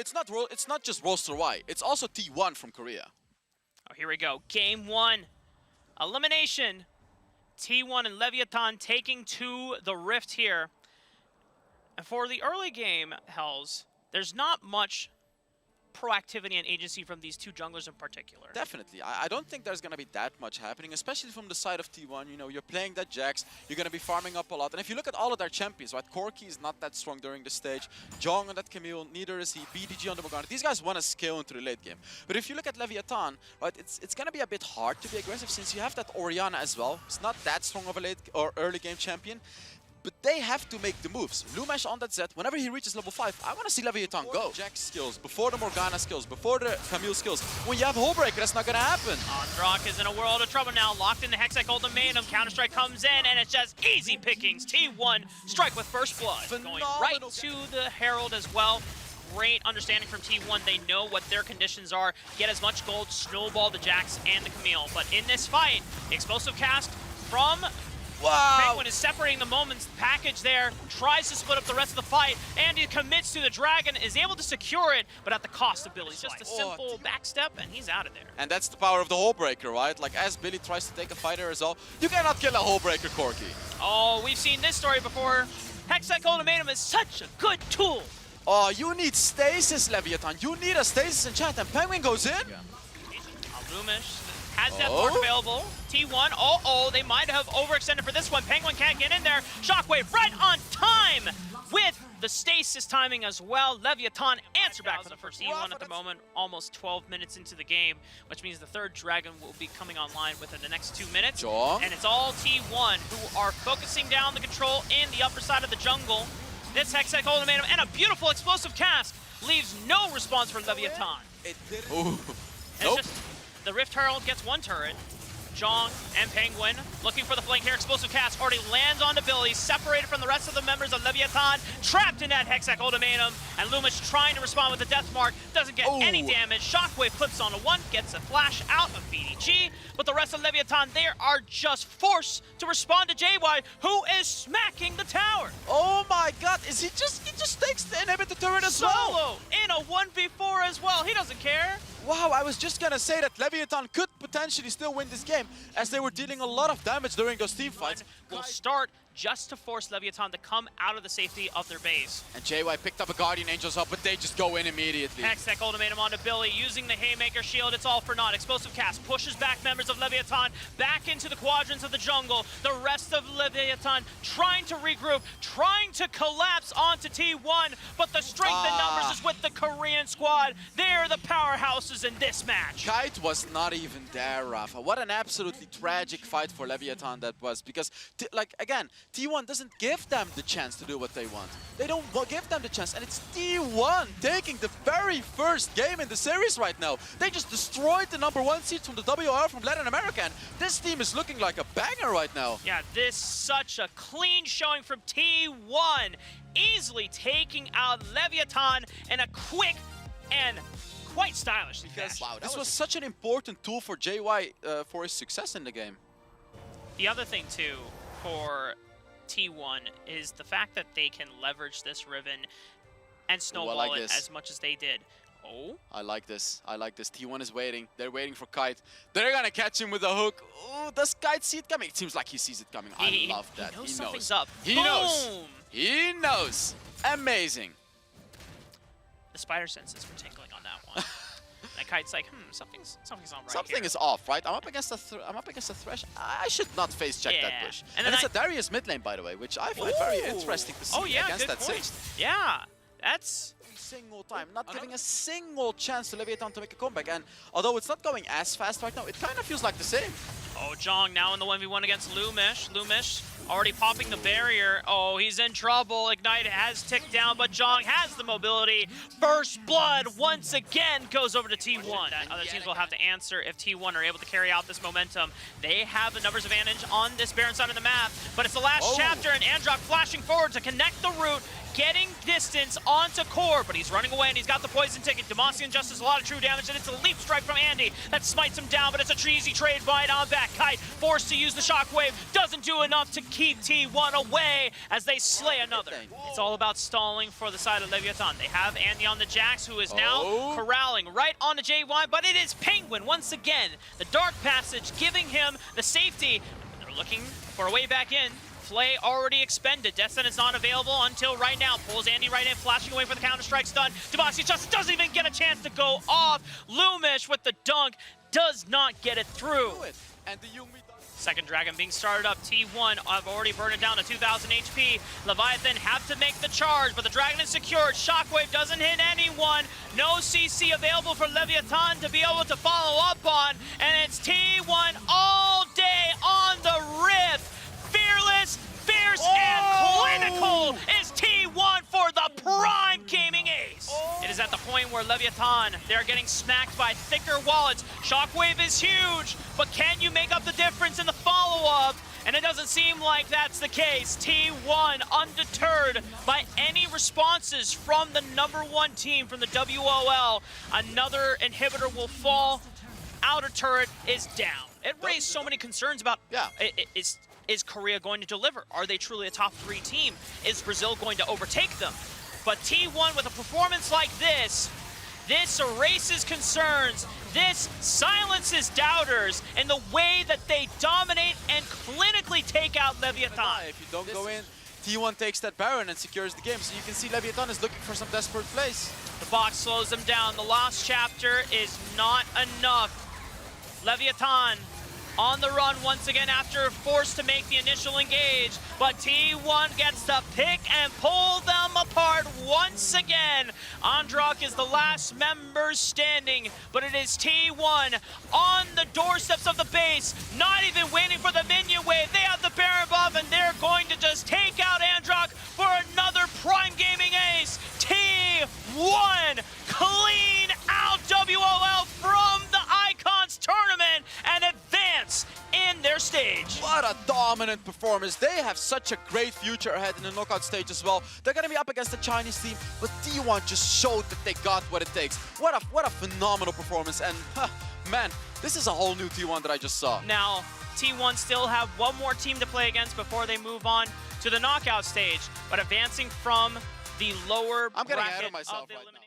it's not just Roster Y. It's also T1 from Korea. Oh, here we go. Game 1. Elimination. T1 and Leviatán taking to the Rift here. And for the early game, Hells, there's not much proactivity and agency from these two junglers in particular. Definitely. I don't think there's going to be that much happening, especially from the side of T1. You know, you're playing that Jax, you're going to be farming up a lot. And if you look at all of their champions, right, Corki is not that strong during the stage. Jong on that Camille, neither is he. BDG on the Morgana. These guys want to scale into the late game. But if you look at Leviatán, right, it's going to be a bit hard to be aggressive since you have that Orianna as well. It's not that strong of a late or early game champion. But they have to make the moves. Lumesh on that Zed, whenever he reaches level 5, I want to see Leviatán go. Jax skills, before the Morgana skills, before the Camille skills. When you have Hullbreaker, that's not going to happen. Androck is in a world of trouble now, locked in the Hextech ultimatum. Counter-Strike comes in, and it's just easy pickings. T1 strike with first blood. Phenomenal. Going right to the Herald as well. Great understanding from T1. They know what their conditions are. Get as much gold, snowball the Jax and the Camille. But in this fight, explosive cast from Penguin is separating the moments package there, tries to split up the rest of the fight, and he commits to the dragon, is able to secure it, but at the cost of Billy's. Just a simple backstep, and he's out of there. And that's the power of the Hullbreaker, right? Like, as Billy tries to take a fighter as well, you cannot kill a Hullbreaker, Corki. Oh, we've seen this story before. Hextech ultimatum is such a good tool. Oh, you need stasis, Leviatán. You need a stasis enchant, and Penguin goes in. Lumish has that mark available. T1, they might have overextended for this one. Penguin can't get in there. Shockwave right on time with the stasis timing as well. Leviatán answer back for the first T1 at the moment. Almost 12 minutes into the game, which means the third dragon will be coming online within the next 2 minutes. Jong. And it's all T1 who are focusing down the control in the upper side of the jungle. This Hextech ultimatum and a beautiful explosive cast leaves no response for Leviatán. It didn't. Nope. The Rift Herald gets one turret. Jong and Penguin looking for the flank here. Explosive cast already lands onto Billy, separated from the rest of the members of Leviatán, trapped in that Hextech ultimatum, and Lumish trying to respond with the death mark, doesn't get any damage. Shockwave clips onto one, gets a flash out of BDG, but the rest of Leviatán, they are just forced to respond to JY, who is smacking the tower. Oh my god, he just takes the inhibitor turret as well. Solo in a 1v4 as well, he doesn't care. Wow, I was just gonna say that Leviatán could potentially still win this game, as they were dealing a lot of damage during those team fights. Will start just to force Leviatán to come out of the safety of their base. And JY picked up a Guardian Angels up, but they just go in immediately. Hextech ultimatum onto Billy, using the Haymaker shield, it's all for naught. Explosive cast pushes back members of Leviatán back into the quadrants of the jungle. The rest of Leviatán trying to regroup, trying to collapse onto T1, but the strength in numbers is with the Korean squad. They're the powerhouses in this match. Kite was not even there, Rafa. What an absolutely tragic fight for Leviatán that was, because, again, T1 doesn't give them the chance to do what they want. They don't give them the chance, and it's T1 taking the very first game in the series right now. They just destroyed the #1 seed from the WR from Latin America, and this team is looking like a banger right now. Yeah, this such a clean showing from T1, easily taking out Leviatán in a quick and quite stylish because this was such an important tool for JY for his success in the game. The other thing too for T1 is the fact that they can leverage this Riven and snowball it as much as they did. Oh, I like this. I like this. T1 is waiting. They're waiting for Kite. They're gonna catch him with a hook. Oh, does Kite see it coming? It seems like he sees it coming. I love that. He knows something's up. He knows. He knows. Amazing. The spider senses were tingling on that one. That Kite's like, something's not right. Something is off, right? I'm up against a Thresh. I should not face check that push. And it's a Darius mid lane, by the way, which I find very interesting to see against that Sage. Yeah, that's single time, not giving a single chance to Leviatán to make a comeback. And although it's not going as fast right now, it kind of feels like the same. Oh, Jong now in the 1v1 against Lumish. Lumish already popping the barrier. Oh, he's in trouble. Ignite has ticked down, but Jong has the mobility. First blood once again goes over to T1. Other teams will have to answer if T1 are able to carry out this momentum. They have the numbers advantage on this Baron side of the map, but it's the last chapter, and Androck flashing forward to connect the route, getting distance onto Core, but he's running away and he's got the poison ticket. Demacian just does a lot of true damage, and it's a leap strike from Andy that smites him down, but it's a easy trade by on back. Kite forced to use the shockwave. Doesn't do enough to keep T1 away as they slay another. It's all about stalling for the side of Leviatán. They have Andy on the Jax, who is now corralling right on the JY, but it is Penguin once again. The Dark Passage giving him the safety. They're looking for a way back in. Flay already expended. Destin is not available until right now. Pulls Andy right in, flashing away for the Counter-Strike stun. Devasi just doesn't even get a chance to go off. Lumish with the dunk does not get it through. And the Yumi. Second Dragon being started up. T1 have already burned it down to 2,000 HP. Leviathan have to make the charge, but the Dragon is secured. Shockwave doesn't hit anyone. No CC available for Leviathan to be able to follow up on. And it's T1 all day on the Rift. Fearless, fierce, and clinical is T1 for the Prime Gaming Ace. It is at the point where Leviathan, they're getting smacked by thicker wallets. Shockwave is huge, but can you make up the difference in the follow-up? And it doesn't seem like that's the case. T1 undeterred by any responses from the #1 team from the WOL. Another inhibitor will fall. Outer turret is down. It raised so many concerns about is Korea going to deliver? Are they truly a top 3 team? Is Brazil going to overtake them? But T1 with a performance like this erases concerns. This silences doubters in the way that they dominate and clinically take out Leviatán. If you don't go in, T1 takes that Baron and secures the game. So you can see Leviatán is looking for some desperate plays. The box slows them down. The last chapter is not enough. Leviatán on the run once again after forced to make the initial engage, but T1 gets to pick and pull them apart once again. Androck is the last member standing, but it is T1 on the doorsteps of the base, not even waiting for the minion wave. They have the Baron buff, and they're going to just take out Androck for another Prime Gaming Ace. T1 clean out WOL from the Icons tournament and advance in their stage. What a dominant performance. They have such a great future ahead in the knockout stage as well. They're going to be up against the Chinese team, but T1 just showed that they got what it takes. What a phenomenal performance. And man, this is a whole new T1 that I just saw. Now, T1 still have one more team to play against before they move on to the knockout stage, but advancing from the lower I'm getting bracket ahead of myself the right now.